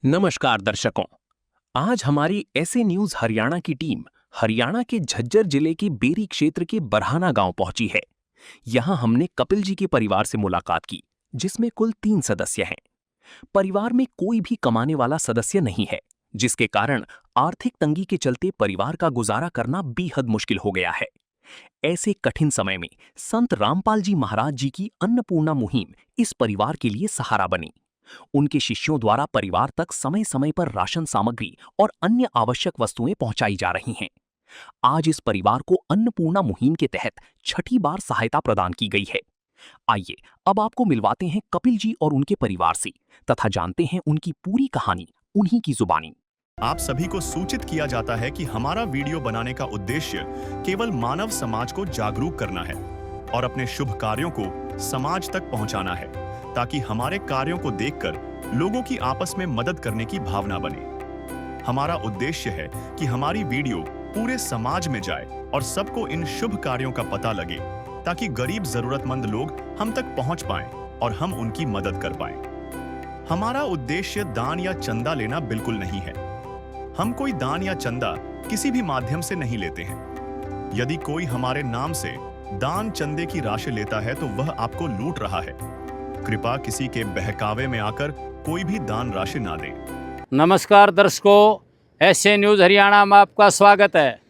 नमस्कार दर्शकों। आज हमारी ऐसे न्यूज हरियाणा की टीम हरियाणा के झज्जर जिले के बेरी क्षेत्र के बरहाना गांव पहुंची है। यहां हमने कपिल जी के परिवार से मुलाकात की, जिसमें कुल 3 सदस्य हैं। परिवार में कोई भी कमाने वाला सदस्य नहीं है, जिसके कारण आर्थिक तंगी के चलते परिवार का गुजारा करना बेहद मुश्किल हो गया है। ऐसे कठिन समय में संत रामपाल जी महाराज जी की अन्नपूर्णा मुहिम इस परिवार के लिए सहारा बनी। उनके शिष्यों द्वारा परिवार तक समय समय पर राशन सामग्री और अन्य आवश्यक वस्तुएं पहुंचाई जा रही हैं। आज इस परिवार को अन्नपूर्णा मुहिम के तहत छठी बार सहायता प्रदान की गई है। आइए अब आपको मिलवाते हैं कपिल जी और उनके परिवार से तथा जानते हैं उनकी पूरी कहानी उन्हीं की जुबानी। आप सभी को सूचित किया जाता है कि हमारा वीडियो बनाने का उद्देश्य केवल मानव समाज को जागरूक करना है और अपने शुभ कार्यों को समाज तक पहुंचाना है, ताकि हमारे कार्यों को देखकर लोगों की आपस में मदद करने की भावना बने। हमारा उद्देश्य है कि हमारी वीडियो पूरे समाज में जाए और सबको इन शुभ कार्यों का पता लगे, ताकि गरीब जरूरतमंद लोग हम तक पहुंच पाएं और हम उनकी मदद कर पाएं। हमारा उद्देश्य दान या चंदा लेना बिल्कुल नहीं है। हम कोई दान या चंदा किसी भी माध्यम से नहीं लेते हैं। यदि कोई हमारे नाम से दान चंदे की राशि लेता है तो वह आपको लूट रहा है। कृपया किसी के बहकावे में आकर कोई भी दान राशि ना दे। नमस्कार दर्शकों, ऐसे न्यूज़ हरियाणा में आपका स्वागत है।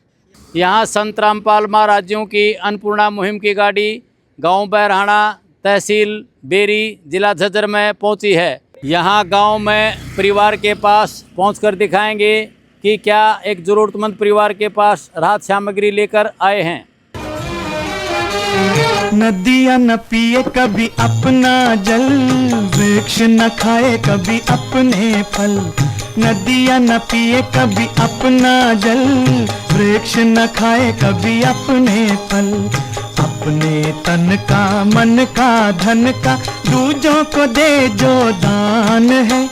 यहाँ संत रामपाल महाराज जी की अन्नपूर्णा मुहिम की गाड़ी गांव बरहाना, तहसील बेरी, जिला झज्जर में पहुंची है। यहाँ गांव में परिवार के पास पहुंचकर दिखाएंगे कि क्या एक ज़रूरतमंद परिवार के पास राहत सामग्री लेकर आए हैं। नदियाँ न पिए कभी अपना जल, वृक्ष न खाए कभी अपने फल। नदियाँ न पिए कभी अपना जल, वृक्ष न खाए कभी अपने फल। अपने तन का, मन का, धन का दूजों को दे जो दान है,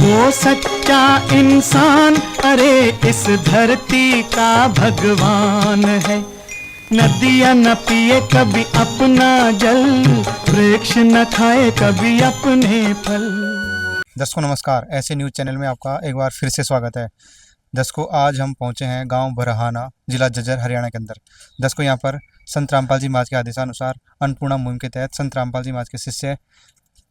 वो सच्चा इंसान, अरे इस धरती का भगवान है। नदियाँ न पिए कभी अपना जल, वृक्ष न खाए कभी अपने फल। दर्शकों नमस्कार, ऐसे न्यूज़ चैनल में आपका एक बार फिर से स्वागत है। दर्शकों आज हम पहुंचे हैं गांव बरहाना, जिला झज्जर, हरियाणा के अंदर। दर्शकों यहाँ पर संत रामपाल जी महाराज के आदेशानुसार अन्नपूर्णा मुहिम के तहत संत रामपाल जी महाराज के शिष्य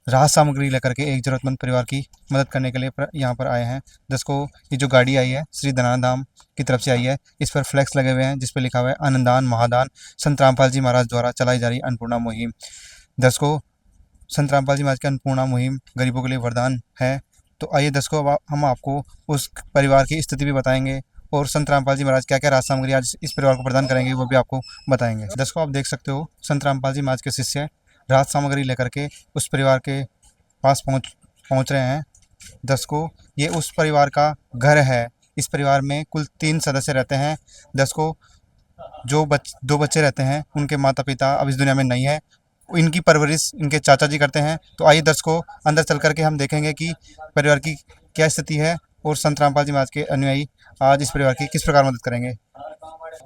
राहत सामग्री लेकर के एक जरूरतमंद परिवार की मदद करने के लिए यहाँ पर आए हैं। दर्शकों ये जो गाड़ी आई है श्री धनाधाम की तरफ से आई है। इस पर फ्लैक्स लगे हुए हैं जिस पर लिखा हुआ है अन्नदान महादान, संत रामपाल जी महाराज द्वारा चलाई जा रही अन्नपूर्णा मुहिम। दर्शकों संत रामपाल जी महाराज की अन्नपूर्णा मुहिम गरीबों के लिए वरदान है। तो आइए दर्शकों अब हम आपको उस परिवार की स्थिति भी बताएंगे और संत रामपाल जी महाराज क्या क्या राहत सामग्री आज इस परिवार को प्रदान करेंगे वो भी आपको बताएंगे। दर्शकों आप देख सकते हो संत रामपाल जी महाराज के शिष्य राहत सामग्री लेकर के उस परिवार के पास पहुंच रहे हैं। दर्शकों ये उस परिवार का घर है। इस परिवार में कुल 3 सदस्य रहते हैं। दर्शकों जो दो बच्चे रहते हैं उनके माता पिता अब इस दुनिया में नहीं है, इनकी परवरिश इनके चाचा जी करते हैं। तो आइए दर्शकों अंदर चल करके हम देखेंगे कि परिवार की क्या स्थिति है और संत रामपाल जी महाराज के अनुयायी आज इस परिवार की किस प्रकार मदद करेंगे।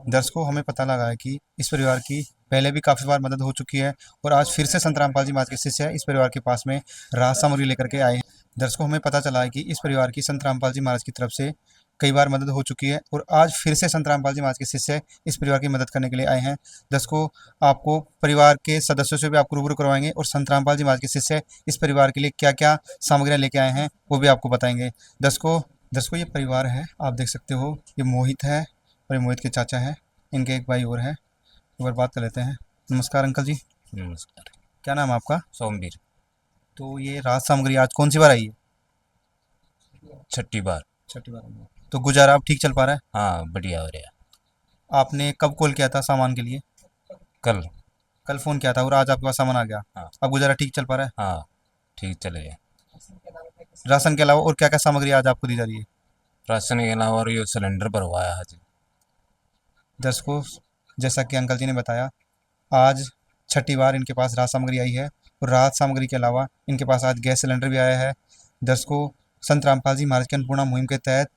दर्शकों हमें पता लगा है कि इस परिवार की पहले भी काफ़ी बार मदद हो चुकी है और आज फिर से संत रामपाल जी महाराज के शिष्य इस परिवार के पास में राहत सामग्री लेकर के आए हैं। दर्शकों हमें पता चला है कि इस परिवार की संत रामपाल जी महाराज की तरफ से कई बार मदद हो चुकी है और आज फिर से संत रामपाल जी महाराज के शिष्य इस परिवार की मदद करने के लिए आए हैं। दर्शकों आपको परिवार के सदस्यों से भी आपको रूबरू करवाएंगे और संत रामपाल जी महाराज के शिष्य इस परिवार के लिए क्या क्या सामग्रियाँ लेके आए हैं वो भी आपको बताएंगे। दर्शकों ये परिवार है, आप देख सकते हो ये मोहित है और ये मोहित के चाचा है, इनके एक भाई और है। एक बार बात कर लेते हैं। नमस्कार अंकल जी। नमस्कार। क्या नाम है आपका? सोमवीर। तो ये राहत सामग्री आज कौन सी बार आई है? छठी बार। छठी बार। तो गुजारा अब ठीक चल पा रहा है? हाँ बढ़िया हो रहा। आपने कब कॉल किया था सामान के लिए? कल फ़ोन किया था और आज आपके पास सामान आ गया। हाँ। अब गुजारा ठीक चल पा रहा है? हाँ ठीक चलेगा। राशन के अलावा और क्या क्या सामग्री आज आपको दी जा रही है? राशन के अलावा और ये सिलेंडर भरवाया आज। दर्शकों जैसा कि अंकल जी ने बताया आज छठी बार इनके पास राहत सामग्री आई है और राहत सामग्री के अलावा इनके पास आज गैस सिलेंडर भी आया है। दर्शकों संत रामपाल जी महाराज की अन्नपूर्णा मुहिम के तहत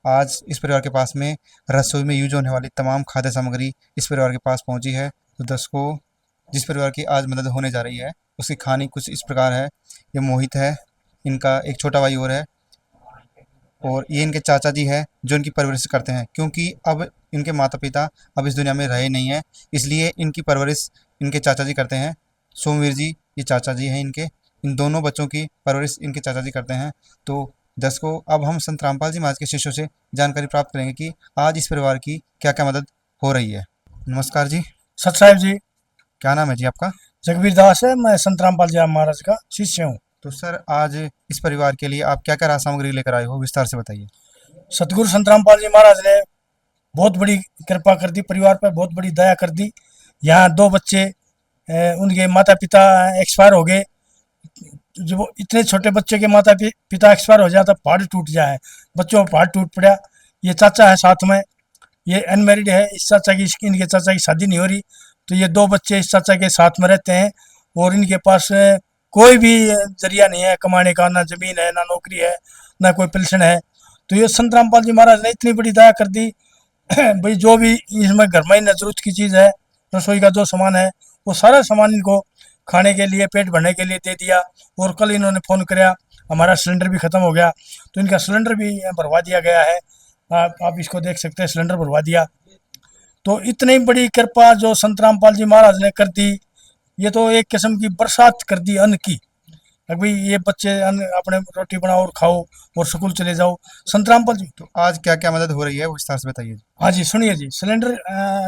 आज इस परिवार के पास में रसोई में यूज होने वाली तमाम खाद्य सामग्री इस परिवार के पास पहुंची है। तो दर्शकों जिस परिवार की आज मदद होने जा रही है उसकी कहानी कुछ इस प्रकार है। ये मोहित है, इनका एक छोटा भाई और है। और ये इनके चाचा जी है जो इनकी परवरिश करते हैं, क्योंकि अब इनके माता पिता अब इस दुनिया में रहे नहीं हैं, इसलिए इनकी परवरिश इनके चाचा जी करते हैं। सोमवीर जी ये चाचा जी हैं इनके, इन दोनों बच्चों की परवरिश इनके चाचा जी करते हैं। तो दर्शकों, अब हम संत रामपाल जी महाराज के शिष्यों से जानकारी प्राप्त करेंगे कि आज इस परिवार की क्या क्या मदद हो रही है। नमस्कार जी। सत साहिब जी। क्या नाम है जी आपका? जगबीर दास है, मैं संत रामपाल जी महाराज का शिष्य हूँ। तो सर, आज इस परिवार के लिए आप क्या क्या राज सामग्री लेकर आए हो, विस्तार से बताइए। सतगुरु संत रामपाल जी महाराज ने बहुत बड़ी कृपा कर दी, परिवार पर बहुत बड़ी दया कर दी। यहाँ 2 बच्चे, उनके माता पिता एक्सपायर हो गए। जो इतने छोटे बच्चे के माता पिता एक्सपायर हो जाता, पहाड़ टूट जाए, बच्चों का पहाड़ टूट पड़ा। ये चाचा है साथ में, ये अनमेरिड है, इस चाचा की इनके चाचा की शादी नहीं हो रही, तो ये 2 बच्चे इस चाचा के साथ में रहते हैं। और इनके पास कोई भी जरिया नहीं है कमाने का, ना जमीन है, ना नौकरी है, ना कोई पेंशन है। तो ये संत रामपाल जी महाराज ने इतनी बड़ी दया कर दी भाई, जो भी इसमें घर में जरूरत की चीज़ है, रसोई का जो सामान है, वो सारा सामान इनको खाने के लिए, पेट भरने के लिए दे दिया। और कल इन्होंने फ़ोन कराया, हमारा सिलेंडर भी ख़त्म हो गया, तो इनका सिलेंडर भी भरवा दिया गया है। आप इसको देख सकते हैं, सिलेंडर भरवा दिया। तो इतनी बड़ी कृपा जो संत रामपाल जी महाराज ने कर दी, ये तो एक किस्म की बरसात कर दी अन्न की। भाई ये बच्चे अन्न अपने रोटी बनाओ और खाओ और स्कूल चले जाओ। संत रामपाल जी। तो आज क्या क्या मदद हो रही है, वो विस्तार से बताइए। हाँ जी, सुनिए जी। सिलेंडर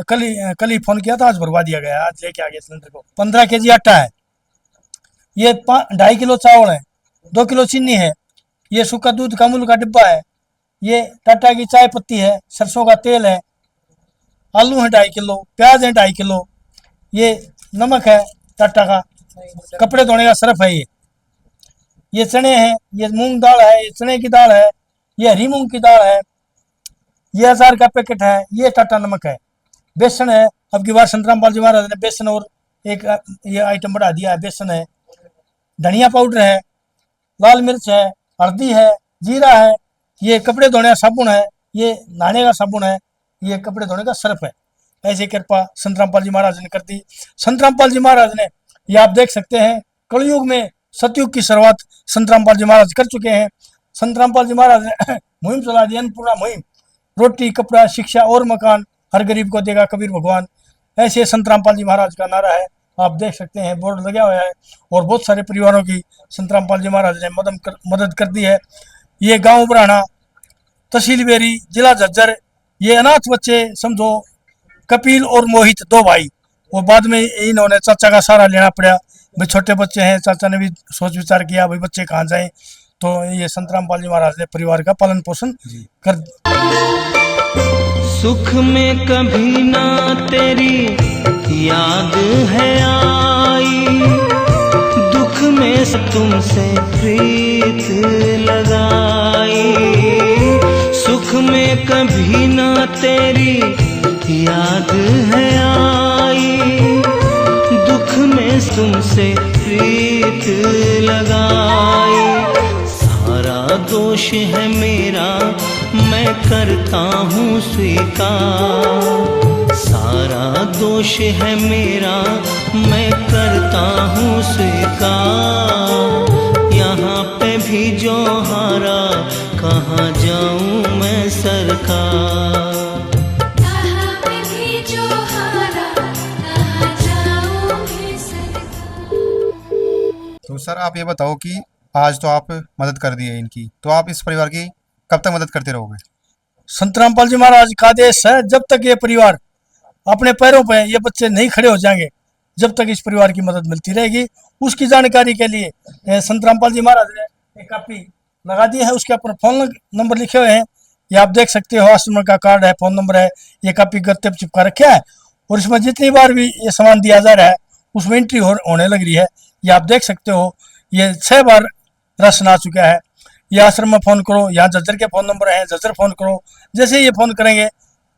कल ही फोन किया था, आज भरवा दिया गया, आज लेके आ गया सिलेंडर को। 15 kg आटा है, ये 2.5 किलो चावल है, 2 किलो चीनी है, ये सूखा दूध का अमूल का डिब्बा है, ये टाटा की चाय पत्ती है, सरसों का तेल है, आलू है 2.5 किलो, प्याज है 2.5 किलो, ये नमक है टाटा का, कपड़े धोने का सर्फ है, ये चने हैं, ये मूंग दाल है, ये चने की दाल है, ये हरी मूंग की दाल है, ये अचार का पैकेट है, ये टाटा नमक है, बेसन है। अब की बार संत रामपाल जी महाराज ने बेसन और एक ये आइटम बढ़ा दिया है, बेसन है, धनिया पाउडर है, लाल मिर्च है, हल्दी है, जीरा है, ये कपड़े धोने का साबुन है, ये नहाने का साबुन है, ये कपड़े धोने का सर्फ है। ऐसी कृपा संत रामपाल जी महाराज ने कर दी। संत रामपाल जी महाराज ने, ये आप देख सकते हैं, कलयुग में सतयुग की शुरुआत संत रामपाल जी महाराज कर चुके हैं। संत रामपाल जी महाराज ने मुहिम चला दी, अन्नपूर्णा मुहिम, रोटी कपड़ा शिक्षा और मकान हर गरीब को देगा कबीर भगवान। ऐसे संत रामपाल जी महाराज का नारा है, आप देख सकते हैं, बोर्ड लगा हुआ है। और बहुत सारे परिवारों की संत रामपाल जी महाराज ने मदद कर दी है। ये गांव बराना, तहसील बेरी, जिला झज्जर, ये अनाथ बच्चे समझो, कपिल और मोहित 2 भाई, वो बाद में इन्होंने चाचा का सहारा लेना पड़ा। भाई छोटे बच्चे हैं, चाचा ने भी सोच विचार किया भाई बच्चे कहाँ जाएं, तो ये संत रामपाल जी महाराज ने परिवार का पालन पोषण कर। सुख में कभी ना तेरी याद है आई, दुख में तुमसे प्रीत लगाई। सुख में कभी ना तेरी याद है आई, दुख में तुमसे प्रीत लगाई। सारा दोष है मेरा, मैं करता हूँ स्वीकार। सारा दोष है मेरा, मैं करता हूँ स्वीकार। यहाँ पे भी जो हारा, कहाँ जाऊँ मैं सरकार। तो सर, आप ये बताओ कि आज तो आप मदद कर दी है इनकी, तो आप इस परिवार की कब तक मदद करते रहोगे? संत रामपाल जी महाराज का आदेश है, जब तक ये परिवार अपने पैरों पे, ये बच्चे नहीं खड़े हो जाएंगे, जब तक इस परिवार की मदद मिलती रहेगी। उसकी जानकारी के लिए संत रामपाल जी महाराज ने एक कापी लगा दी है, उसके ऊपर फोन नंबर लिखे हुए हैं, ये आप देख सकते हो। आश्रम का कार्ड है, फोन नंबर है, ये कापी गत्ते पर चिपका रखा है। और इसमें जितनी बार भी ये सामान दिया जा रहा है, उसमें एंट्री होने लग रही है। ये आप देख सकते हो, ये 6 बार राशन आ चुका है। ये आश्रम में फ़ोन करो, यहाँ झज्जर के फ़ोन नंबर हैं, झज्जर फ़ोन करो। जैसे ये फ़ोन करेंगे,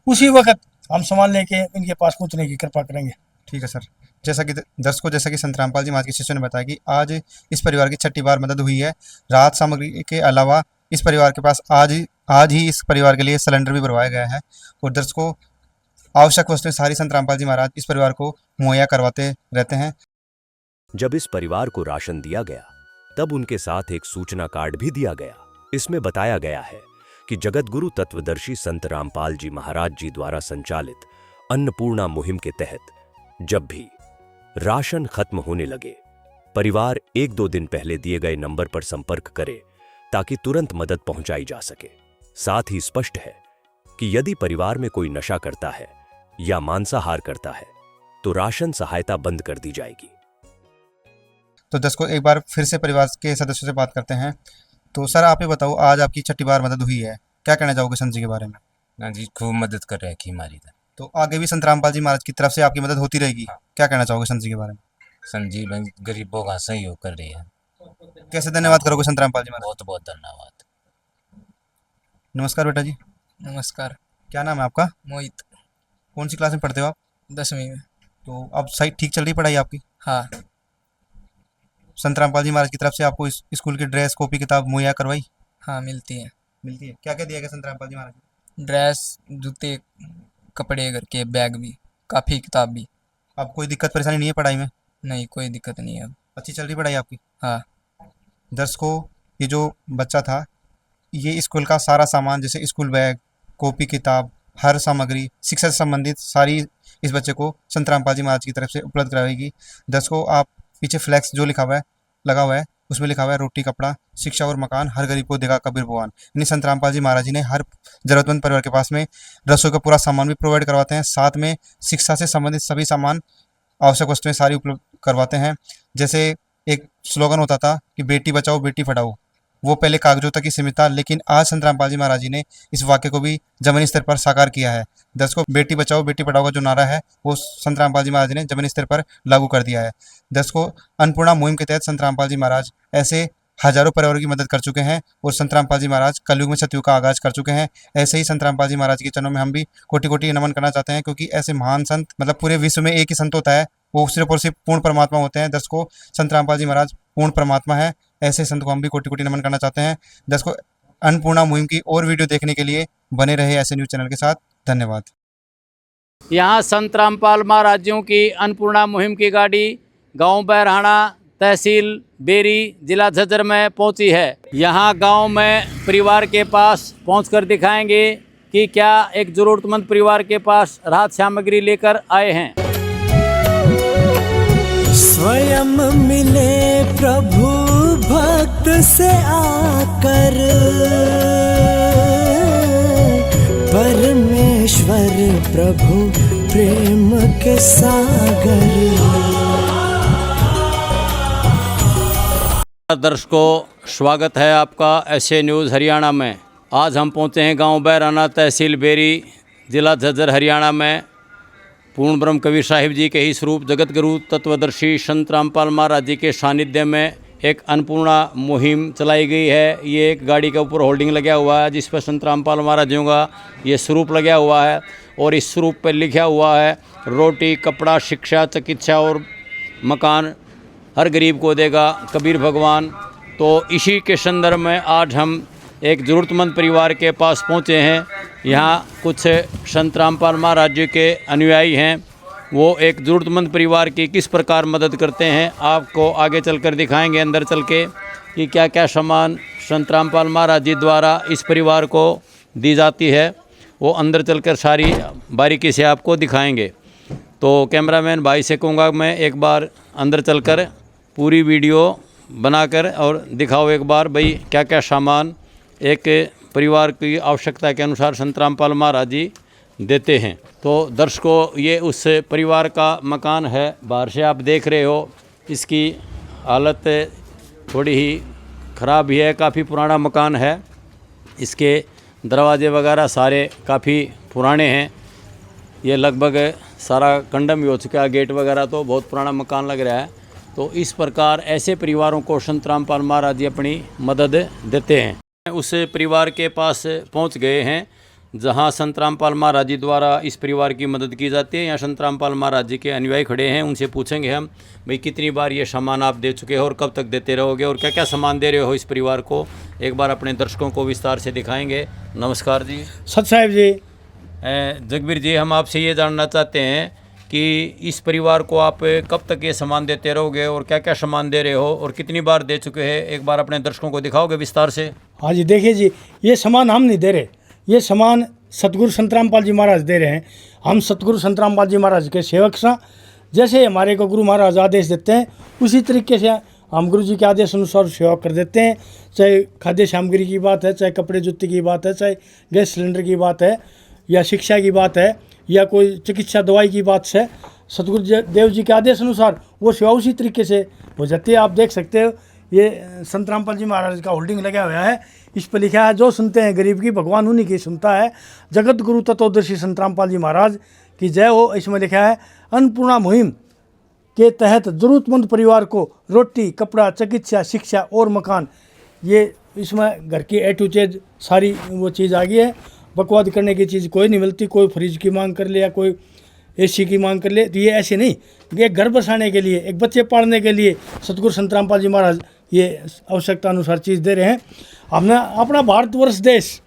उसी वक्त हम सामान लेके इनके पास पहुँचने की कृपा करेंगे। ठीक है सर। जैसा कि दर्शकों, जैसा कि संत रामपाल जी महाराज के शिष्यों ने बताया कि आज इस परिवार की 6ठी बार मदद हुई है। राहत सामग्री के अलावा इस परिवार के पास आज ही इस परिवार के लिए सिलेंडर भी भरवाया गया है। और दर्शकों, आवश्यक वस्तुएं सारी संत रामपाल जी महाराज इस परिवार को मुहैया करवाते रहते हैं। जब इस परिवार को राशन दिया गया, तब उनके साथ एक सूचना कार्ड भी दिया गया। इसमें बताया गया है कि जगतगुरु तत्वदर्शी संत रामपाल जी महाराज जी द्वारा संचालित अन्नपूर्णा मुहिम के तहत जब भी राशन खत्म होने लगे, परिवार 1-2 दिन पहले दिए गए नंबर पर संपर्क करे ताकि तुरंत मदद पहुंचाई जा सके। साथ ही स्पष्ट है कि यदि परिवार में कोई नशा करता है या मांसाहार करता है तो राशन सहायता बंद कर दी जाएगी। तो दर्शकों, एक बार फिर से परिवार के सदस्यों से बात करते हैं। तो सर, आप ये बताओ, आज आपकी छठी बार मदद हुई है, क्या कहना चाहोगे संत जी के बारे में? ना जी, खूब मदद कर रखी हमारी इधर। तो आगे भी संत रामपाल जी महाराज की तरफ से आपकी मदद होती रहेगी, क्या कहना चाहोगे संत जी के बारे में? संजीव गरीबों का सहयोग कर रही है। कैसे धन्यवाद करोगे संत रामपाल जी महाराज? बहुत बहुत धन्यवाद। नमस्कार बेटा जी। नमस्कार। क्या नाम है आपका? मोहित। कौन सी क्लास में पढ़ते हो आप? 10वीं में। तो अब सही ठीक चल रही पढ़ाई आपकी? हाँ। संत रामपाल जी महाराज की तरफ से आपको इस स्कूल की ड्रेस, कॉपी, किताब मुहैया करवाई? हाँ, मिलती है। मिलती है। क्या क्या दिया गया संत रामपाल जी महाराज ने? ड्रेस, जूते, कपड़े, घर के बैग भी, काफ़ी किताब भी। अब कोई दिक्कत परेशानी नहीं है पढ़ाई में? नहीं, कोई दिक्कत नहीं है अब। अच्छी चल रही पढ़ाई आपकी? हाँ। दर्शकों, ये जो बच्चा था, ये स्कूल का सारा सामान जैसे स्कूल बैग, कॉपी, किताब, हर सामग्री शिक्षा से संबंधित सारी इस बच्चे को संत रामपाल जी महाराज की तरफ से उपलब्ध कराएगी। दर्शकों, आप पीछे फ्लैक्स जो लिखा हुआ है, लगा हुआ है, उसमें लिखा हुआ है रोटी, कपड़ा, शिक्षा और मकान हर गरीब को देगा कबीर भगवान। यानी संत रामपाल जी महाराज जी ने हर जरूरतमंद परिवार के पास में रसोई का पूरा सामान भी प्रोवाइड करवाते हैं, साथ में शिक्षा से संबंधित सभी सामान, आवश्यक वस्तुएं सारी उपलब्ध करवाते हैं। जैसे एक स्लोगन होता था कि बेटी बचाओ बेटी पढ़ाओ, वो पहले कागजों तक ही सीमित था, लेकिन आज संत रामपाल जी महाराज जी ने इस वाक्य को भी जमीनी स्तर पर साकार किया है। दर्शकों, बेटी बचाओ बेटी पढ़ाओ का जो नारा है वो संत रामपाल जी महाराज जी ने जमीनी स्तर पर लागू कर दिया है। दर्शकों, अन्नपूर्णा मुहिम के तहत संत रामपाल जी महाराज ऐसे हजारों परिवारों की मदद कर चुके हैं और संत रामपाल जी महाराज कलयुग में सतयुग का आगाज कर चुके हैं। ऐसे ही संत रामपाल जी महाराज के चरणों में हम भी कोटि कोटि नमन करना चाहते हैं, क्योंकि ऐसे महान संत, मतलब पूरे विश्व में एक ही संत होता है, वो सिर्फ और सिर्फ पूर्ण परमात्मा होते हैं। दर्शकों, संत रामपाल जी महाराज पूर्ण परमात्मा है, ऐसे संत को हम भी कोटि कोटि नमन करना चाहते हैं। दर्शकों, अन्नपूर्णा मुहिम की और वीडियो देखने के लिए बने रहे ऐसे न्यूज़ चैनल के साथ। धन्यवाद। यहाँ संत रामपाल महाराज जी की अन्नपूर्णा मुहिम की गाड़ी गांव बैरहाना, तहसील बेरी, जिला झज्जर में पहुंची है। यहाँ गांव में परिवार के पास पहुंचकर दिखाएंगे कि क्या एक ज़रूरतमंद परिवार के पास राहत सामग्री लेकर आए हैं। स्वयं मिले प्रभु भक्त से आकर, परमेश्वर प्रभु प्रेम के सागर। दर्शकों, स्वागत है आपका ऐसे न्यूज़ हरियाणा में। आज हम पहुंचे हैं गांव बैराना, तहसील बेरी, जिला झज्जर, हरियाणा में। पूर्ण ब्रह्म कबीर साहिब जी के ही स्वरूप जगतगुरु तत्वदर्शी संत रामपाल महाराज जी के सानिध्य में एक अन्नपूर्णा मुहिम चलाई गई है। ये एक गाड़ी के ऊपर होल्डिंग लगा हुआ है जिस पर संत रामपाल महाराज जी का ये स्वरूप लगा हुआ है और इस स्वरूप पर लिखा हुआ है रोटी, कपड़ा, शिक्षा, चिकित्सा और मकान हर गरीब को देगा कबीर भगवान। तो इसी के संदर्भ में आज हम एक ज़रूरतमंद परिवार के पास पहुँचे हैं। यहाँ कुछ संत रामपाल महाराज जी के अनुयायी हैं, वो एक ज़रूरतमंद परिवार की किस प्रकार मदद करते हैं आपको आगे चलकर दिखाएंगे, अंदर चल के, कि क्या क्या सामान संत रामपाल महाराज जी द्वारा इस परिवार को दी जाती है, वो अंदर चलकर सारी बारीकी से आपको दिखाएंगे। तो कैमरामैन भाई से कहूँगा मैं एक बार अंदर चलकर पूरी वीडियो बनाकर और दिखाओ एक बार भाई क्या क्या सामान एक परिवार की आवश्यकता के अनुसार संत रामपाल महाराज जी देते हैं। तो दर्शकों, ये उस परिवार का मकान है, बाहर से आप देख रहे हो। इसकी हालत थोड़ी ही ख़राब ही है, काफ़ी पुराना मकान है। इसके दरवाजे वगैरह सारे काफ़ी पुराने हैं। ये लगभग सारा कंडम ही हो चुका है, गेट वगैरह तो बहुत पुराना मकान लग रहा है। तो इस प्रकार ऐसे परिवारों को संत रामपाल महाराज जी अपनी मदद देते हैं। उस परिवार के पास पहुंच गए हैं जहां संत रामपाल महाराज जी द्वारा इस परिवार की मदद की जाती है। यहाँ संत रामपाल महाराज जी के अनुयायी खड़े हैं, उनसे पूछेंगे हम भाई कितनी बार ये सामान आप दे चुके हो और कब तक देते रहोगे और क्या क्या सामान दे रहे हो इस परिवार को, एक बार अपने दर्शकों को विस्तार से दिखाएंगे। नमस्कार जी। सत साहिब जी। जगबीर जी, हम आपसे ये जानना चाहते हैं कि इस परिवार को आप कब तक ये सामान देते रहोगे और क्या क्या सामान दे रहे हो और कितनी बार दे चुके हैं, एक बार अपने दर्शकों को दिखाओगे विस्तार से। हाँ जी, देखिए जी, ये सामान हम नहीं दे रहे, ये सामान सतगुरु संत रामपाल जी महाराज दे रहे हैं। हम सतगुरु संत रामपाल जी महाराज के सेवक सा, जैसे हमारे को गुरु महाराज आदेश देते हैं उसी तरीके से हम गुरु जी के आदेश अनुसार सेवा कर देते हैं। चाहे खाद्य सामग्री की बात है, चाहे कपड़े जूते की बात है, चाहे गैस सिलेंडर की बात है, या शिक्षा की बात है, या कोई चिकित्सा दवाई की बात है, सतगुरु देव जी के आदेश अनुसार वो सेवा उसी तरीके से हो जाती है। आप देख सकते हो ये संत रामपाल जी महाराज का होल्डिंग लगा हुआ है, इस पर लिखा है, जो सुनते हैं गरीब की भगवान उन्हीं की सुनता है। जगत गुरु तत्वदर्शी संत रामपाल जी महाराज की जय हो। इसमें लिखा है, अन्नपूर्णा मुहिम के तहत ज़रूरतमंद परिवार को रोटी, कपड़ा, चिकित्सा, शिक्षा और मकान, ये इसमें घर की A to Z सारी वो चीज़ आ गई है। बकवाद करने की चीज़ कोई नहीं मिलती, कोई फ्रिज की मांग कर ले या कोई AC की मांग कर ले, तो ये ऐसे नहीं। ये घर बसाने के लिए, एक बच्चे पालने के लिए सतगुरु संत रामपाल जी महाराज ये आवश्यकता अनुसार चीज़ दे रहे हैं। हमने अपना भारतवर्ष देश,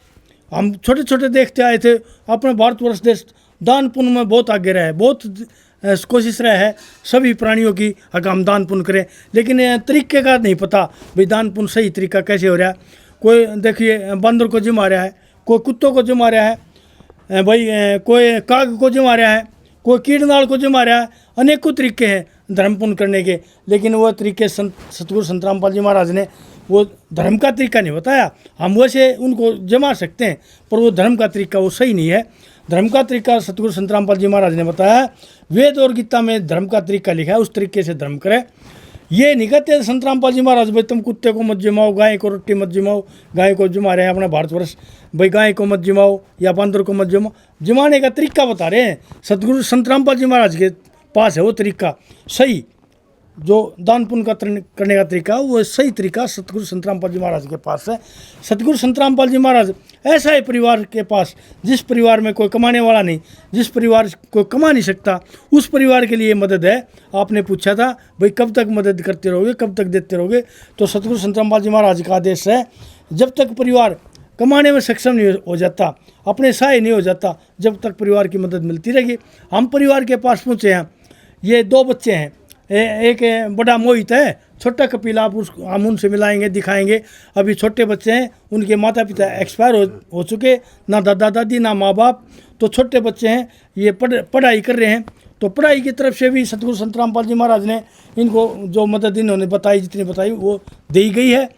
हम छोटे छोटे देखते आए थे, अपना भारतवर्ष देश दान पुण्य में बहुत आगे रहा है, बहुत कोशिश रहा है सभी प्राणियों की अगर हम दान पुण्य करें, लेकिन तरीके का नहीं पता भाई दान पुण्य सही तरीका कैसे हो रहा है। कोई देखिए बंदर को जिमा रहा है, कोई कुत्तों को जिमा रहा है, भाई कोई काग को जिमा रहा है, कोई कीड़नाड़ को जिमा रहा है। अनेकों तरीके हैं धर्म पुण्य करने के, लेकिन वो तरीके सतगुरु संत रामपाल जी महाराज ने वो धर्म का तरीका नहीं बताया। हम वैसे उनको जमा सकते हैं, पर वो धर्म का तरीका वो सही नहीं है। धर्म का तरीका सतगुरु संत रामपाल जी महाराज ने बताया, वेद और गीता में धर्म का तरीका लिखा है, उस तरीके से धर्म करें। ये नहीं कहते संत रामपाल जी महाराज भाई तुम कुत्ते को मत जिमाओ, गाय को रोटी मत जिमाओ, गाय को जिमा रहे हैं अपना भारतवर्ष, भाई गाय को मत जिमाओ या बंदर को मत जिमाओ। जिमाने का तरीका बता रहे हैं, सतगुरु संत रामपाल जी महाराज के पास है वो तरीका सही, जो दान पुण्य का करने का तरीका वो सही तरीका सतगुरु संत रामपाल जी महाराज के पास है। सतगुरु संत रामपाल जी महाराज ऐसा है परिवार के पास, जिस परिवार में कोई कमाने वाला नहीं, जिस परिवार कोई कमा नहीं सकता, उस परिवार के लिए मदद है। आपने पूछा था भाई कब तक मदद करते रहोगे, कब तक देते रहोगे, तो सतगुरु संत रामपाल जी महाराज का आदेश है, जब तक परिवार कमाने में सक्षम नहीं हो जाता, अपने सहाय नहीं हो जाता, जब तक परिवार की मदद मिलती रहेगी। हम परिवार के पास पहुँचे हैं, ये 2 बच्चे हैं, एक बड़ा मोहित है, छोटा कपिल, आप हम उनसे मिलाएंगे, दिखाएंगे। अभी छोटे बच्चे हैं, उनके माता पिता एक्सपायर हो चुके, ना दादा दादी ना माँ बाप, तो छोटे बच्चे हैं, ये पढ़ाई कर रहे हैं। तो पढ़ाई की तरफ से भी सतगुरु संत रामपाल जी महाराज ने इनको जो मदद इन्होंने बताई, जितनी बताई वो दी गई है।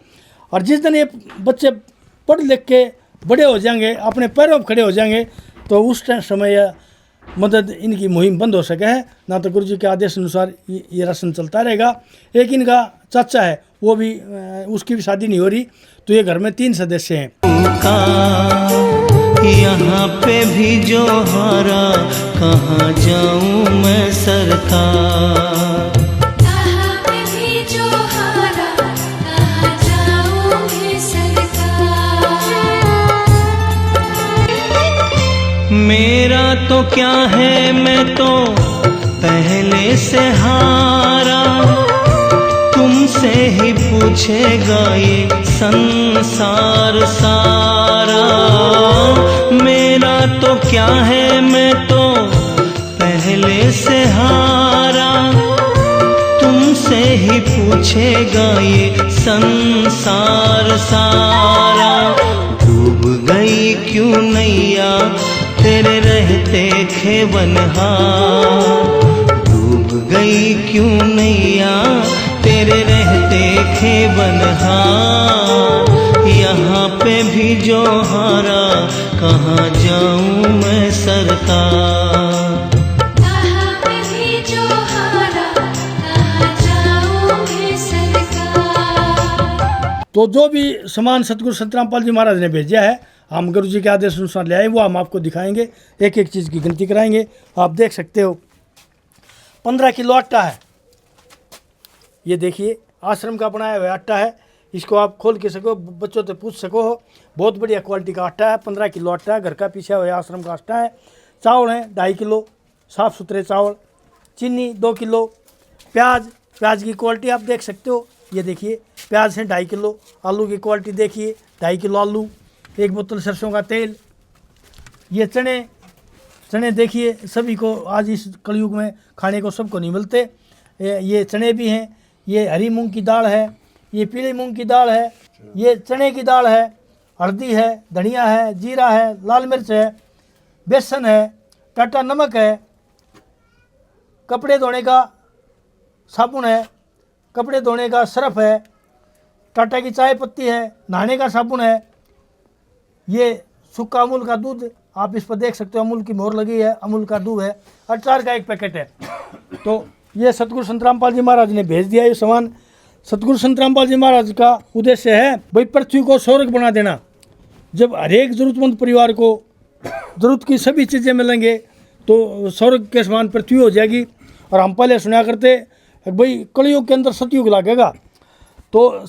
और जिस दिन ये बच्चे पढ़ लिख के बड़े हो जाएंगे, अपने पैरों पर खड़े हो जाएंगे, तो उस समय मदद इनकी मुहिम बंद हो सके है, ना तो गुरु जी के आदेश अनुसार ये राशन चलता रहेगा। एक इनका चाचा है, वो भी उसकी भी शादी नहीं हो रही, तो ये घर में 3 सदस्य हैं। यहाँ पे भी जो हारा, कहाँ जाऊँ मैं सरकार। मेरा तो क्या है, मैं तो पहले से हारा, तुमसे ही पूछेगा ये संसार सारा। मेरा तो क्या है, मैं तो पहले से हारा, तुमसे ही पूछेगा ये संसार सारा। डूब गई क्यों नैया तेरे रहते खेवनहार, डूब गई क्यों नैया तेरे रहते खेवनहार। यहाँ पे भी जो हारा, कहाँ जाऊँ मैं सरकार। तो जो भी सामान सतगुरु संत रामपाल जी महाराज ने भेजा है, हम गुरु जी के आदेश अनुसार ले आए, वो हम आपको दिखाएंगे, एक एक चीज़ की गिनती कराएंगे। आप देख सकते हो 15 किलो आटा है, ये देखिए आश्रम का बनाया हुआ आटा है, इसको आप खोल के सको, बच्चों से पूछ सको हो, बहुत बढ़िया क्वालिटी का आटा है। 15 किलो आटा है, घर का पीछा हुआ आश्रम का आटा है। चावल है 2.5 किलो, साफ़ सुथरे चावल। चीनी 2 किलो। प्याज की क्वालिटी आप देख सकते हो, ये देखिए प्याज है 2.5 किलो। आलू की क्वालिटी देखिए 2.5 किलो आलू। 1 बोतल सरसों का तेल। ये चने देखिए, सभी को आज इस कलयुग में खाने को सबको नहीं मिलते। ये चने भी हैं। ये हरी मूंग की दाल है, ये पीली मूंग की दाल है, ये चने की दाल है, हल्दी है, धनिया है, जीरा है, लाल मिर्च है, बेसन है, टाटा नमक है, कपड़े धोने का साबुन है, कपड़े धोने का सर्फ है, टाटा की चाय पत्ती है, नहाने का साबुन है, ये सूखा अमूल का दूध, आप इस पर देख सकते हो अमूल की मोहर लगी है, अमूल का दूध है, अचार का एक पैकेट है। तो ये सतगुरु संत रामपाल जी महाराज ने भेज दिया ये सामान। सतगुरु संत रामपाल जी महाराज का उद्देश्य है भाई पृथ्वी को स्वर्ग बना देना। जब हर एक जरूरतमंद परिवार को जरूरत की सभी चीज़ें मिलेंगे तो स्वर्ग के समान पृथ्वी हो जाएगी। और हम पहले सुना करते भाई कलयुग के अंदर सतयुग लागेगा, तो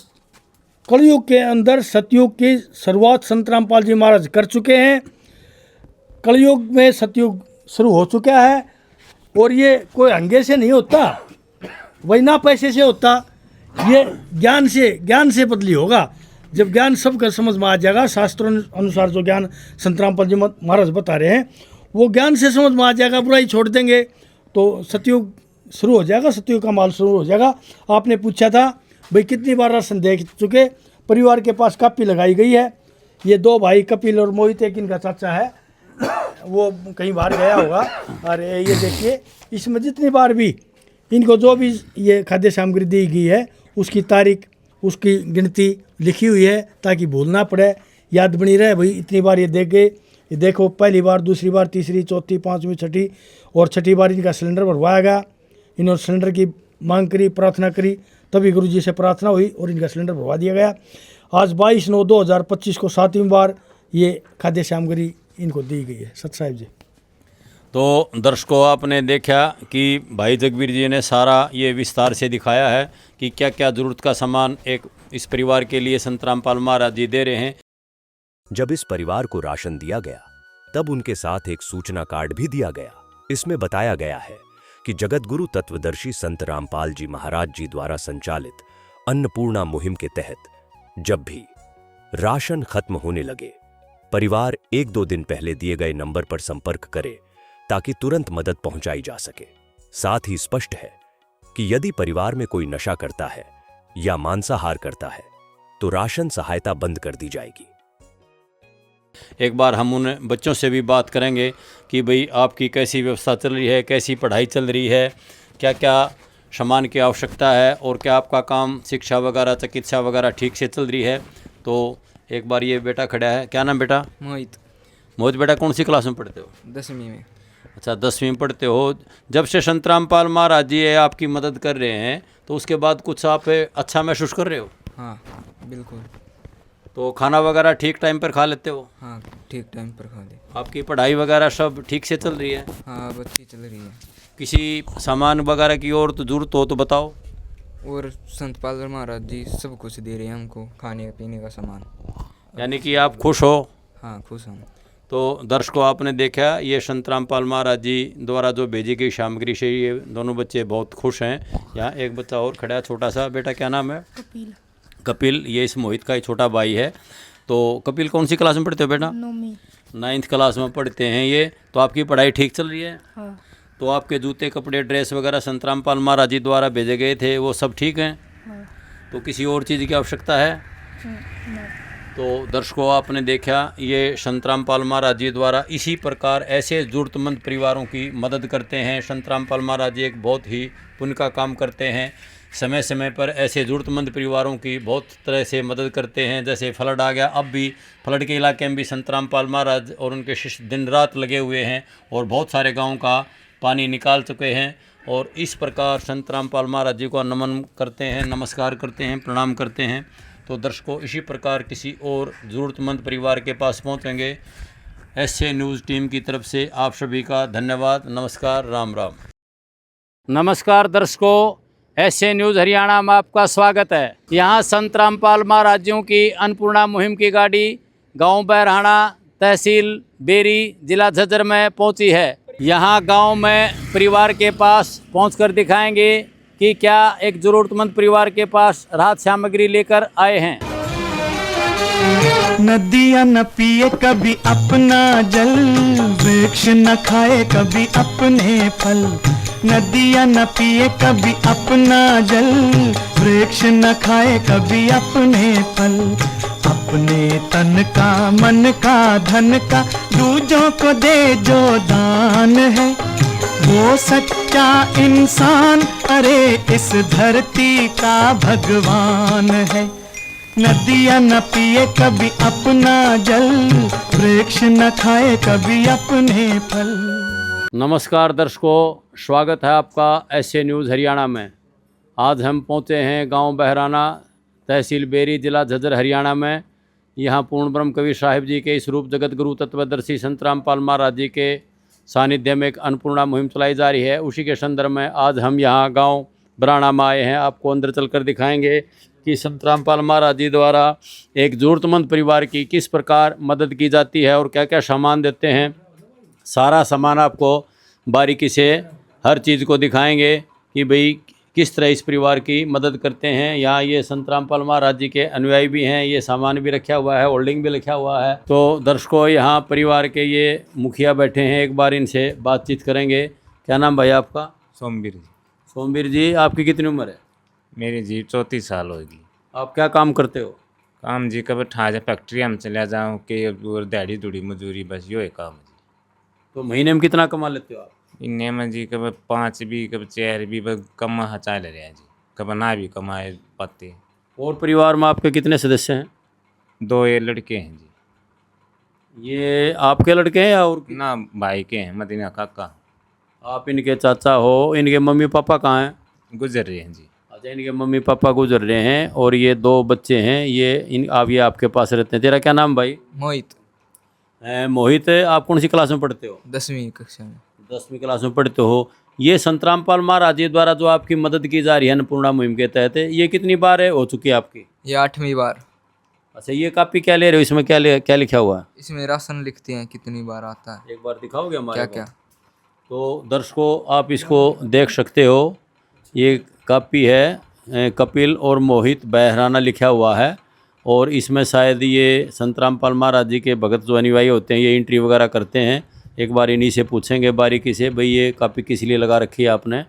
कलयुग के अंदर सतयुग की शुरुआत संत रामपाल जी महाराज कर चुके हैं। कलयुग में सतयुग शुरू हो चुका है और ये कोई हंगे से नहीं होता, वही ना पैसे से होता, ये ज्ञान से बदली होगा। जब ज्ञान सबका समझ में आ जाएगा, शास्त्रों अनुसार जो ज्ञान संत रामपाल जी महाराज बता रहे हैं वो ज्ञान से समझ में आ जाएगा, बुराई छोड़ देंगे तो सतयुग शुरू हो जाएगा, सतयुग का माल शुरू हो जाएगा। आपने पूछा था भाई कितनी बार राशन देख चुके, परिवार के पास कापी लगाई गई है। ये दो भाई कपिल और मोहित, एक इनका चाचा है, वो कहीं बाहर गया होगा। और ये देखिए इसमें जितनी बार भी इनको जो भी ये खाद्य सामग्री दी गई है उसकी तारीख, उसकी गिनती लिखी हुई है ताकि भूल ना पड़े, याद बनी रहे। भाई इतनी बार ये देख गए, ये देखो पहली बार, दूसरी बार, तीसरी, चौथी, पाँचवीं, छठी और छठी बार इनका सिलेंडर भरवाया गया। इन्होंने सिलेंडर की मांग करी, प्रार्थना करी, तभी गुरु जी से प्रार्थना हुई और इनका सिलेंडर भरवा दिया गया। आज 22/9/2025 को 7वीं बार ये खाद्य सामग्री इनको दी गई है। सत साहिब जी। तो दर्शकों आपने देखा कि भाई जगबीर जी ने सारा ये विस्तार से दिखाया है कि क्या क्या ज़रूरत का सामान एक इस परिवार के लिए संत रामपाल महाराज जी दे रहे हैं। जब इस परिवार को राशन दिया गया तब उनके साथ एक सूचना कार्ड भी दिया गया। इसमें बताया गया है कि जगतगुरु तत्वदर्शी संत रामपाल जी महाराज जी द्वारा संचालित अन्नपूर्णा मुहिम के तहत जब भी राशन खत्म होने लगे, परिवार 1-2 दिन पहले दिए गए नंबर पर संपर्क करे ताकि तुरंत मदद पहुंचाई जा सके। साथ ही स्पष्ट है कि यदि परिवार में कोई नशा करता है या मांसाहार करता है तो राशन सहायता बंद कर दी जाएगी। एक बार हम उन बच्चों से भी बात करेंगे कि भाई आपकी कैसी व्यवस्था चल रही है, कैसी पढ़ाई चल रही है, क्या क्या सामान की आवश्यकता है और क्या आपका काम शिक्षा वगैरह, चिकित्सा वगैरह ठीक से चल रही है। तो एक बार ये बेटा खड़ा है, क्या नाम बेटा? मोहित। मोहित बेटा कौन सी क्लास में पढ़ते हो? 10वीं में। अच्छा 10वीं में पढ़ते हो। जब से संत रामपाल महाराज जी आपकी मदद कर रहे हैं तो उसके बाद कुछ आप अच्छा महसूस कर रहे हो? हाँ बिल्कुल। तो खाना वगैरह ठीक टाइम पर खा लेते हो? हाँ ठीक टाइम पर खा ले। आपकी पढ़ाई वगैरह सब ठीक से चल रही है? हाँ अब अच्छी चल रही है। किसी सामान वगैरह की और तो जरूरत हो तो बताओ। और संत पाल महाराज जी सब कुछ दे रहे हैं हमको, खाने पीने का सामान। यानी कि आप खुश हो? हाँ खुश हम। तो दर्शकों आपने देखा ये संत रामपाल महाराज जी द्वारा जो भेजी गई सामग्री से ये दोनों बच्चे बहुत खुश हैं। यहाँ एक बच्चा और खड़ा है छोटा सा, बेटा क्या नाम है? कपिल। कपिल, ये इस मोहित का ही छोटा भाई है। तो कपिल कौन सी क्लास में पढ़ते हो बेटा? 9वीं क्लास में पढ़ते हैं ये। तो आपकी पढ़ाई ठीक चल रही है? हाँ। तो आपके जूते, कपड़े, ड्रेस वगैरह संत रामपाल महाराज जी द्वारा भेजे गए थे वो सब ठीक हैं? हाँ। तो किसी और चीज़ की आवश्यकता है? नहीं। तो दर्शकों आपने देखा ये संत रामपाल महाराज जी द्वारा इसी प्रकार ऐसे ज़रूरतमंद परिवारों की मदद करते हैं। संत रामपाल महाराज जी एक बहुत ही पुण्य का काम करते हैं। समय समय पर ऐसे ज़रूरतमंद परिवारों की बहुत तरह से मदद करते हैं। जैसे फ्लड आ गया, अब भी फ्लड के इलाके में भी संत रामपाल महाराज और उनके शिष्य दिन रात लगे हुए हैं और बहुत सारे गाँव का पानी निकाल चुके हैं। और इस प्रकार संत रामपाल महाराज जी को नमन करते हैं, नमस्कार करते हैं, प्रणाम करते हैं। तो दर्शकों इसी प्रकार किसी और ज़रूरतमंद परिवार के पास पहुंचेंगे। एसए न्यूज़ टीम की तरफ से आप सभी का धन्यवाद। नमस्कार, राम राम। नमस्कार दर्शकों, एसए न्यूज़ हरियाणा में आपका स्वागत है। यहाँ संत रामपाल महाराज जी की अन्नपूर्णा मुहिम की गाड़ी गांव बैरहाना, तहसील बेरी, जिला झज्जर में पहुंची है। यहाँ गांव में परिवार के पास पहुंचकर दिखाएंगे कि क्या एक ज़रूरतमंद परिवार के पास राहत सामग्री लेकर आए हैं। नदियाँ न पिए कभी अपना जल, वृक्ष न खाए कभी अपने फल। नदियाँ न पिए कभी अपना जल, वृक्ष न खाए कभी अपने फल। अपने तन का मन का धन का दूजों को दे जो दान है, वो सच्चा इंसान अरे इस धरती का भगवान है। नदियाँ न पिए कभी अपना जल, वृक्ष न खाए कभी अपने फल। नमस्कार दर्शकों, स्वागत है आपका एसए न्यूज़ हरियाणा में। आज हम पहुँचे हैं गांव बहराना, तहसील बेरी, जिला झज्जर, हरियाणा में। यहाँ पूर्ण ब्रह्म कवि साहिब जी के इस रूप जगत गुरु तत्वदर्शी संत रामपाल महाराज जी के सानिध्य में एक अन्नपूर्णा मुहिम चलाई जा रही है। उसी के संदर्भ में आज हम यहाँ गांव बहराना में आए हैं। आपको अंदर चलकर दिखाएंगे कि संत रामपाल महाराज जी द्वारा एक ज़रूरतमंद परिवार की किस प्रकार मदद की जाती है और क्या क्या सामान देते हैं। सारा सामान आपको बारीकी से हर चीज़ को दिखाएंगे कि भाई किस तरह इस परिवार की मदद करते हैं। यहाँ ये संत रामपाल महाराज जी के अनुयायी भी हैं, ये सामान भी रखा हुआ है, होल्डिंग भी लिखा हुआ है। तो दर्शकों, यहाँ परिवार के ये मुखिया बैठे हैं, एक बार इनसे बातचीत करेंगे। क्या नाम भाई आपका? सोमवीर जी। सोमवीर जी, आपकी कितनी उम्र है? मेरी जी 34 साल होगी। आप क्या काम करते हो? काम जी कब ठाजा फैक्ट्री हम चले जाऊँ कि दिहाड़ी दुड़ी मजदूरी, बस यो है काम जी। तो महीने में कितना कमा लेते हो आप? इन्हें में जी कब 5 भी कब 4 भी बस कम हचा ले रहे हैं जी, कब ना भी कमाए पाते। और परिवार में आपके कितने सदस्य हैं? 2 ये लड़के हैं जी। ये आपके लड़के हैं या और? ना भाई के हैं, मदीना काका। आप इनके चाचा हो। इनके मम्मी पापा कहाँ हैं? गुजर रहे हैं जी। अच्छा, इनके मम्मी पापा गुजर रहे हैं और ये 2 बच्चे हैं। ये आपके पास रहते हैं। तेरा क्या नाम भाई? मोहित। मोहित, आप कौन सी क्लास में पढ़ते हो? 10वीं कक्षा में। 10वीं क्लास में पढ़ते हो। ये संत रामपाल महाराज जी द्वारा जो आपकी मदद की जा रही है अन्नपूर्णा मुहिम के तहत, ये कितनी बार हो चुकी है आपकी? ये 8वीं बार। अच्छा, ये कापी क्या ले रहे हो? इसमें क्या लिखा हुआ है? इसमें राशन लिखते हैं कितनी बार आता है। एक बार दिखाओगे हमारे क्या? तो दर्शकों, आप इसको देख सकते हो। ये कापी है, कपिल और मोहित बहराना लिखा हुआ है। और इसमें शायद ये संत रामपाल महाराज जी के भगत जो अनुयायी होते हैं, ये एंट्री वगैरह करते हैं। एक बार इन्हीं से पूछेंगे बारीकी से, भाई ये कापी किस लिए लगा रखी है आपने।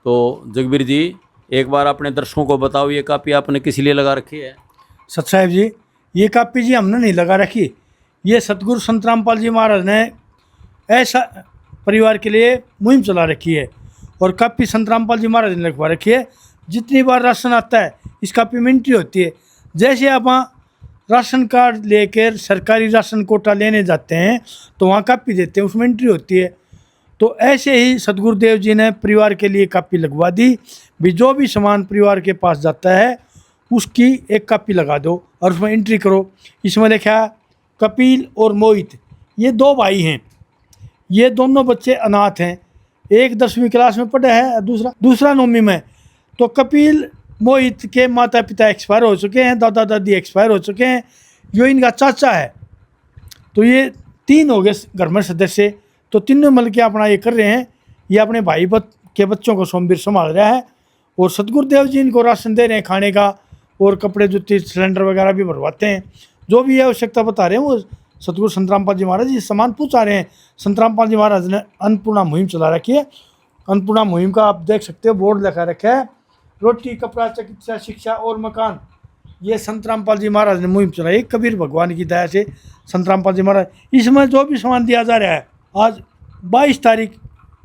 तो जगबीर जी, एक बार अपने दर्शकों को बताओ, ये कापी आपने किस लिए लगा रखी है? सत साहब जी, ये कापी जी हमने नहीं लगा रखी। ये सतगुरु संत रामपाल जी महाराज ने ऐसा परिवार के लिए मुहिम चला रखी है और कापी संत रामपाल जी महाराज ने लिखवा रखी है। जितनी बार राशन आता है इस कापी में एंट्री होती है। जैसे आप राशन कार्ड लेकर सरकारी राशन कोटा लेने जाते हैं तो वहाँ कापी देते हैं, उसमें एंट्री होती है। तो ऐसे ही सतगुरुदेव जी ने परिवार के लिए कापी लगवा दी भी, जो भी सामान परिवार के पास जाता है उसकी एक कापी लगा दो और उसमें एंट्री करो। इसमें लिखा कपिल और मोहित, ये 2 भाई हैं। ये दोनों बच्चे अनाथ हैं। एक 10वीं क्लास में पढ़ा है, दूसरा 9वीं में। तो कपिल मोहित के माता पिता एक्सपायर हो चुके हैं, दादा दादी एक्सपायर हो चुके हैं। जो इनका चाचा है, तो ये 3 हो गए घर में सदस्य। तो तीनों मिल के अपना ये कर रहे हैं। ये अपने भाई के बच्चों को सोमवीर संभाल रहा है और सतगुरुदेव जी इनको राशन दे रहे हैं खाने का, और कपड़े जूते सिलेंडर वगैरह भी भरवाते हैं। जो भी है आवश्यकता बता रहे हैं वो सतगुरु संत रामपाल जी महाराज जी सामान पहुँचा रहे हैं। संत रामपाल जी महाराज ने अन्नपूर्णा मुहिम चला रखी है। अन्नपूर्णा मुहिम का आप देख सकते हो, बोर्ड लगा रखा है, रोटी, कपड़ा, चिकित्सा, शिक्षा और मकान। ये संत रामपाल जी महाराज ने मुहिम चलाई कबीर भगवान की दया से। संत रामपाल जी महाराज, इसमें जो भी सामान दिया जा रहा है, आज 22 तारीख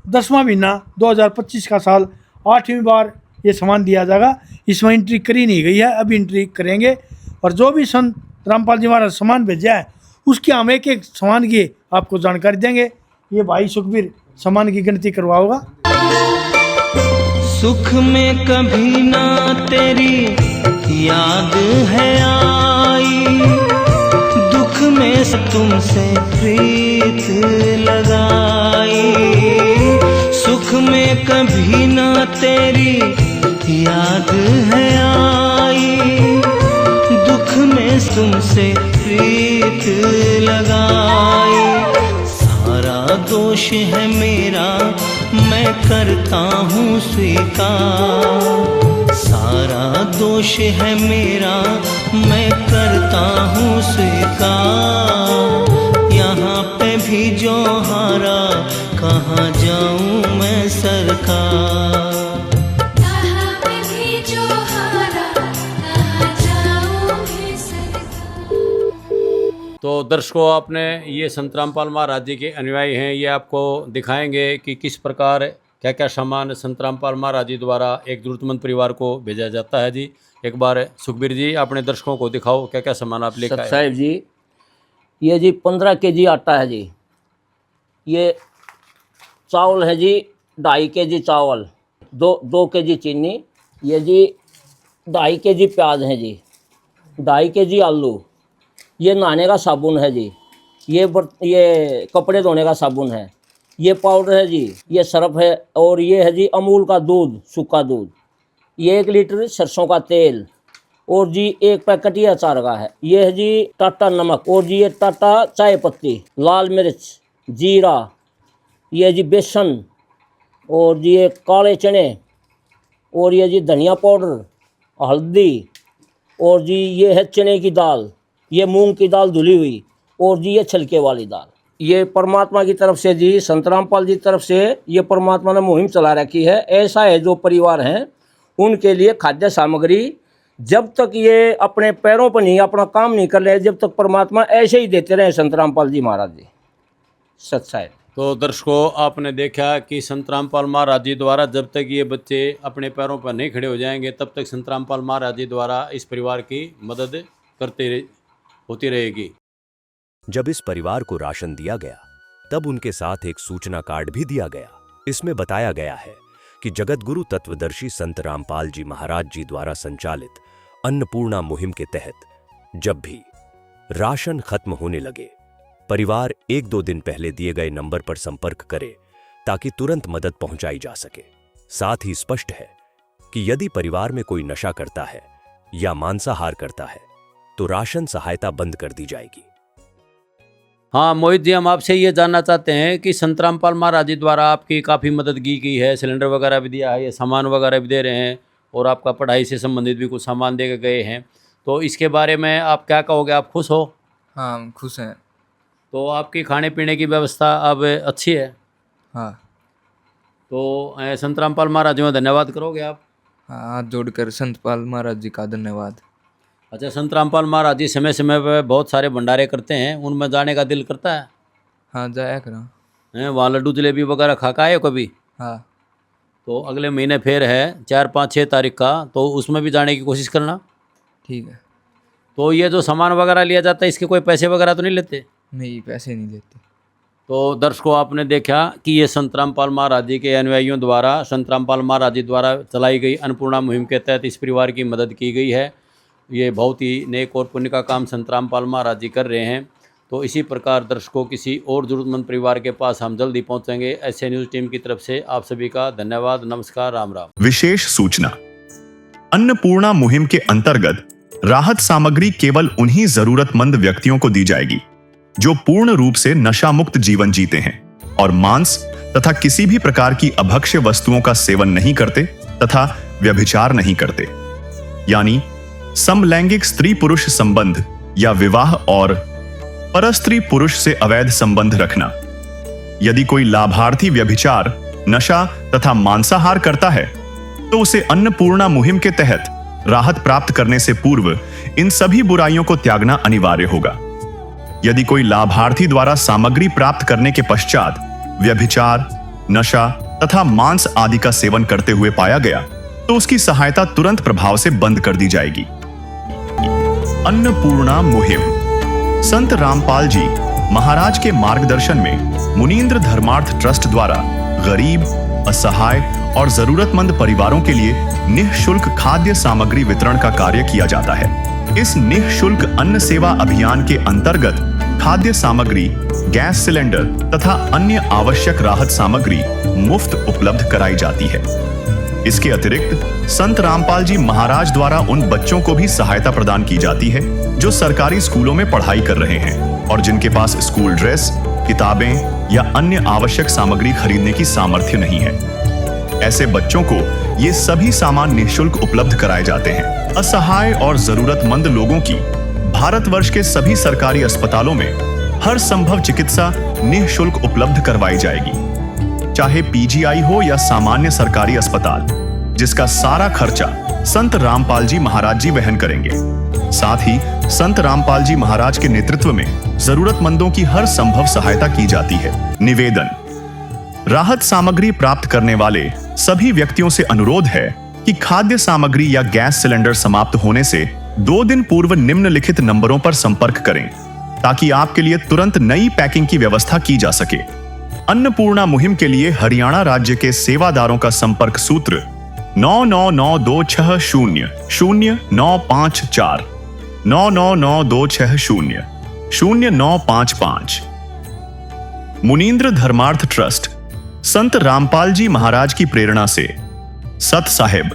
10वां महीना 2025 का साल 8वीं बार ये सामान दिया जाएगा। इसमें एंट्री करी नहीं गई है, अभी एंट्री करेंगे। और जो भी संत रामपाल जी महाराज सामान भेजा है उसकी हम एक एक सामान की आपको जानकारी देंगे। ये भाई सुखबीर सामान की गिनती करवाओगा। सुख में कभी ना तेरी याद है आई, दुख में तुमसे प्रीत लगाई। सुख में कभी ना तेरी याद है आई, दुख में तुमसे प्रीत लगाई। सारा दोष है मेरा मैं करता हूँ स्वीकार, सारा दोष है मेरा मैं करता हूँ स्वीकार। यहाँ पे भी जो हारा कहाँ जाऊँ मैं सरकार। तो दर्शकों, आपने ये संत रामपाल महाराज जी के अनुयायी हैं, ये आपको दिखाएंगे कि किस प्रकार क्या क्या सामान संत रामपाल महाराज जी द्वारा एक जरूरतमंद परिवार को भेजा जाता है जी। एक बार सुखबीर जी अपने दर्शकों को दिखाओ क्या क्या सामान आप लेकर आए। साहिब जी, ये जी 15 केजी आटा है जी, ये चावल है जी 2.5 केजी चावल, 2 केजी चीनी, ये जी 2.5 केजी प्याज है जी, 2.5 केजी आलू, ये नहाने का साबुन है जी, ये कपड़े धोने का साबुन है, ये पाउडर है जी, ये सर्फ है, और ये है जी अमूल का दूध, सूखा दूध, ये 1 लीटर सरसों का तेल, और जी 1 पैकेट ये अचार का है, ये है जी टाटा नमक, और जी ये टाटा चाय पत्ती, लाल मिर्च, जीरा, ये जी बेसन, और जी ये काले चने, और ये जी धनिया पाउडर, हल्दी, और जी ये है चने की दाल, ये मूंग की दाल धुली हुई, और जी ये छिलके वाली दाल। ये परमात्मा की तरफ से जी, संत रामपाल जी की तरफ से ये परमात्मा ने मुहिम चला रखी है। ऐसा है जो परिवार हैं उनके लिए खाद्य सामग्री जब तक ये अपने पैरों पर नहीं अपना काम नहीं कर रहे, जब तक परमात्मा ऐसे ही देते रहे संत रामपाल जी महाराज जी। सच्चा है। तो दर्शकों, आपने देखा कि संत रामपाल महाराज जी द्वारा जब तक ये बच्चे अपने पैरों पर नहीं खड़े हो जाएंगे तब तक संत रामपाल महाराज जी द्वारा इस परिवार की मदद होती रहेगी। जब इस परिवार को राशन दिया गया तब उनके साथ एक सूचना कार्ड भी दिया गया। इसमें बताया गया है कि जगतगुरु तत्वदर्शी संत रामपाल जी महाराज जी द्वारा संचालित अन्नपूर्णा मुहिम के तहत जब भी राशन खत्म होने लगे, परिवार 1-2 दिन पहले दिए गए नंबर पर संपर्क करे ताकि तुरंत मदद पहुंचाई जा सके। साथ ही स्पष्ट है कि यदि परिवार में कोई नशा करता है या मांसाहार करता है तो राशन सहायता बंद कर दी जाएगी। हाँ मोहित जी, हम आपसे ये जानना चाहते हैं कि संत रामपाल महाराज जी द्वारा आपकी काफ़ी मदद की गई है, सिलेंडर वगैरह भी दिया है, ये सामान वगैरह भी दे रहे हैं, और आपका पढ़ाई से संबंधित भी कुछ सामान दे के गए हैं, तो इसके बारे में आप क्या कहोगे? आप खुश हो? हाँ, हम खुश हैं। तो आपकी खाने पीने की व्यवस्था अब अच्छी है? हाँ। तो संत रामपाल महाराज जी में धन्यवाद करोगे आप? हाँ, हाथ जोड़कर संत पाल महाराज जी का धन्यवाद। अच्छा, संत रामपाल महाराज जी समय समय पर बहुत सारे भंडारे करते हैं, उनमें जाने का दिल करता है? हाँ, जाया करा हैं, वहाँ लड्डू जलेबी वगैरह खा के आए हो कभी? हाँ। तो अगले महीने फिर है 4, 5, 6 तारीख का, तो उसमें भी जाने की कोशिश करना। ठीक है। तो ये जो सामान वगैरह लिया जाता है इसके कोई पैसे वगैरह तो नहीं लेते? नहीं, पैसे नहीं लेते। तो दर्शकों, आपने देखा कि ये संत रामपाल महाराज जी के अनुयायियों द्वारा संत रामपाल महाराज जी द्वारा चलाई गई अन्नपूर्णा मुहिम के तहत इस परिवार की मदद की गई है। ये बहुत ही नेक और पुण्य का काम संत रामपाल महाराज जी कर रहे हैं। तो इसी प्रकार दर्शकों, किसी और जरूरतमंद परिवार के पास हम जल्दी पहुंचेंगे। ऐसे न्यूज़ टीम की तरफ से आप सभी का धन्यवाद, नमस्कार, राम राम। विशेष सूचना, अन्नपूर्णा मुहिम के अंतर्गत राहत सामग्री केवल उन्हीं जरूरतमंद व्यक्तियों को दी जाएगी जो पूर्ण रूप से नशा मुक्त जीवन जीते हैं और मांस तथा किसी भी प्रकार की अभक्ष्य वस्तुओं का सेवन नहीं करते तथा व्यभिचार नहीं करते, यानी समलैंगिक स्त्री पुरुष संबंध या विवाह और परस्त्री पुरुष से अवैध संबंध रखना। यदि कोई लाभार्थी व्यभिचार, नशा तथा मांसाहार करता है तो उसे अन्नपूर्णा मुहिम के तहत राहत प्राप्त करने से पूर्व इन सभी बुराइयों को त्यागना अनिवार्य होगा। यदि कोई लाभार्थी द्वारा सामग्री प्राप्त करने के पश्चात व्यभिचार, नशा तथा मांस आदि का सेवन करते हुए पाया गया तो उसकी सहायता तुरंत प्रभाव से बंद कर दी जाएगी। अन्नपूर्णा मुहिम संत रामपाल जी महाराज के मार्गदर्शन में मुनीन्द्र धर्मार्थ ट्रस्ट द्वारा गरीब, असहाय और जरूरतमंद परिवारों के लिए निःशुल्क खाद्य सामग्री वितरण का कार्य किया जाता है। इस निःशुल्क अन्न सेवा अभियान के अंतर्गत खाद्य सामग्री, गैस सिलेंडर तथा अन्य आवश्यक राहत सामग्री मुफ्त उपलब्ध कराई जाती है। इसके अतिरिक्त संत रामपाल जी महाराज द्वारा उन बच्चों को भी सहायता प्रदान की जाती है जो सरकारी स्कूलों में पढ़ाई कर रहे हैं और जिनके पास स्कूल ड्रेस, किताबें या अन्य आवश्यक सामग्री खरीदने की सामर्थ्य नहीं है। ऐसे बच्चों को ये सभी सामान निःशुल्क उपलब्ध कराए जाते हैं। असहाय और जरूरतमंद लोगों की भारतवर्ष के सभी सरकारी अस्पतालों में हर संभव चिकित्सा निःशुल्क उपलब्ध करवाई जाएगी, चाहे पीजीआई हो या सामान्य सरकारी अस्पताल, जिसका सारा खर्चा संत रामपाल जी महाराज जी वहन करेंगे। साथ ही संत रामपाल जी महाराज के नेतृत्व में जरूरतमंदों की हर संभव सहायता की जाती है। निवेदन, राहत सामग्री प्राप्त करने वाले सभी व्यक्तियों से अनुरोध है कि खाद्य सामग्री या गैस सिलेंडर समाप्त होने से 2 दिन पूर्व निम्नलिखित नंबरों पर संपर्क करें ताकि आपके लिए तुरंत नई पैकिंग की व्यवस्था की जा सके। अन्नपूर्णा मुहिम के लिए हरियाणा राज्य के सेवादारों का संपर्क सूत्र 9992600954 9992600955। मुनीन्द्र धर्मार्थ ट्रस्ट संत रामपाल जी महाराज की प्रेरणा से सत साहिब